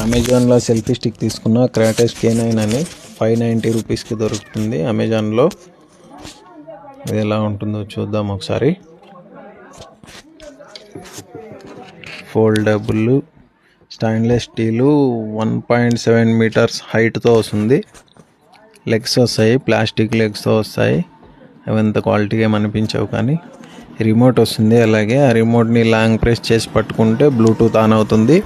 అమెజాన్లో selfie stick తీసుకున్న Kratos K9 అని 590 రూపీస్కి దొరుకుతుంది అమెజాన్లో. ఇది ఎలా ఉంటుందో చూద్దాం ఒకసారి. ఫోల్డబుల్ స్టెయిన్లెస్ స్టీలు 1.7 మీటర్స్ హైట్తో వస్తుంది. లెగ్స్ వస్తాయి, ప్లాస్టిక్ లెగ్స్తో వస్తాయి. అవి ఎంత క్వాలిటీగా ఏమనిపించవు, కానీ రిమోట్ వస్తుంది. అలాగే ఆ రిమోట్ని లాంగ్ ప్రెస్ చేసి పట్టుకుంటే బ్లూటూత్ ఆన్ అవుతుంది.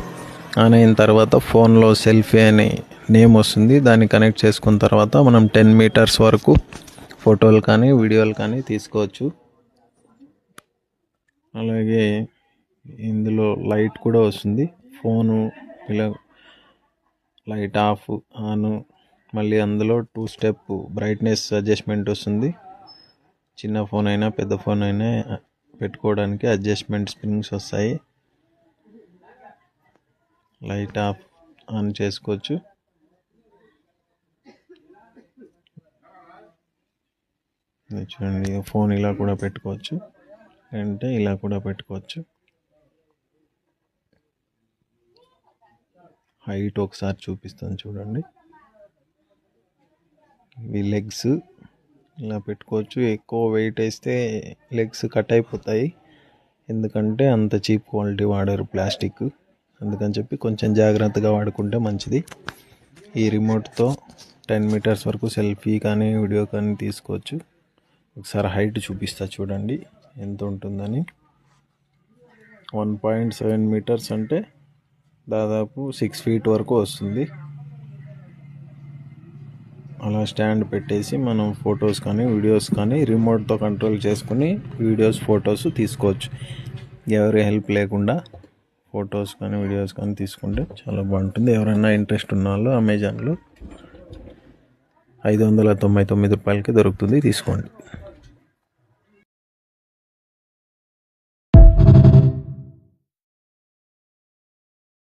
ఆన్ అయిన తర్వాత ఫోన్లో సెల్ఫీ అనే నేమ్ వస్తుంది. దాన్ని కనెక్ట్ చేసుకున్న తర్వాత మనం 10 మీటర్స్ వరకు ఫోటోలు కానీ వీడియోలు కానీ తీసుకోవచ్చు. అలాగే ఇందులో లైట్ కూడా వస్తుంది. ఫోను ఇలా లైట్ ఆఫ్ ఆన్, మళ్ళీ అందులో 2 స్టెప్ బ్రైట్నెస్ అడ్జస్ట్మెంట్ వస్తుంది. చిన్న ఫోన్ అయినా పెద్ద ఫోన్ అయినా పెట్టుకోవడానికి అడ్జస్ట్మెంట్ స్ప్రింగ్స్ వస్తాయి. లైట్ ఆఫ్ ఆన్ చేసుకోవచ్చు. చూడండి, ఫోన్ ఇలా కూడా పెట్టుకోవచ్చు, అంటే ఇలా కూడా పెట్టుకోవచ్చు. హైట్ ఒకసారి చూపిస్తాను చూడండి. ఈ లెగ్స్ ఇలా పెట్టుకోవచ్చు. ఎక్కువ వెయిట్ వేస్తే లెగ్స్ కట్ అయిపోతాయి, ఎందుకంటే అంత చీప్ క్వాలిటీ వాడారు ప్లాస్టిక్. అందుకని చెప్పి కొంచెం జాగ్రత్తగా వాడుకుంటే మంచిది. ఈ రిమోట్తో 10 మీటర్స్ వరకు సెల్ఫీ కానీ వీడియో కానీ తీసుకోవచ్చు. ఒకసారి హైట్ చూపిస్తా చూడండి ఎంత ఉంటుందని. 1.7 మీటర్స్ అంటే దాదాపు 6 ఫీట్ వరకు వస్తుంది. అలా స్టాండ్ పెట్టేసి మనం ఫొటోస్ కానీ వీడియోస్ కానీ రిమోట్తో కంట్రోల్ చేసుకుని వీడియోస్ ఫొటోస్ తీసుకోవచ్చు. ఎవరి హెల్ప్ లేకుండా ఫొటోస్ కానీ వీడియోస్ కానీ తీసుకుంటే చాలా బాగుంటుంది. ఎవరైనా ఇంట్రెస్ట్ ఉన్న వాళ్ళు అమెజాన్లో 599 రూపాయలకి దొరుకుతుంది, తీసుకోండి.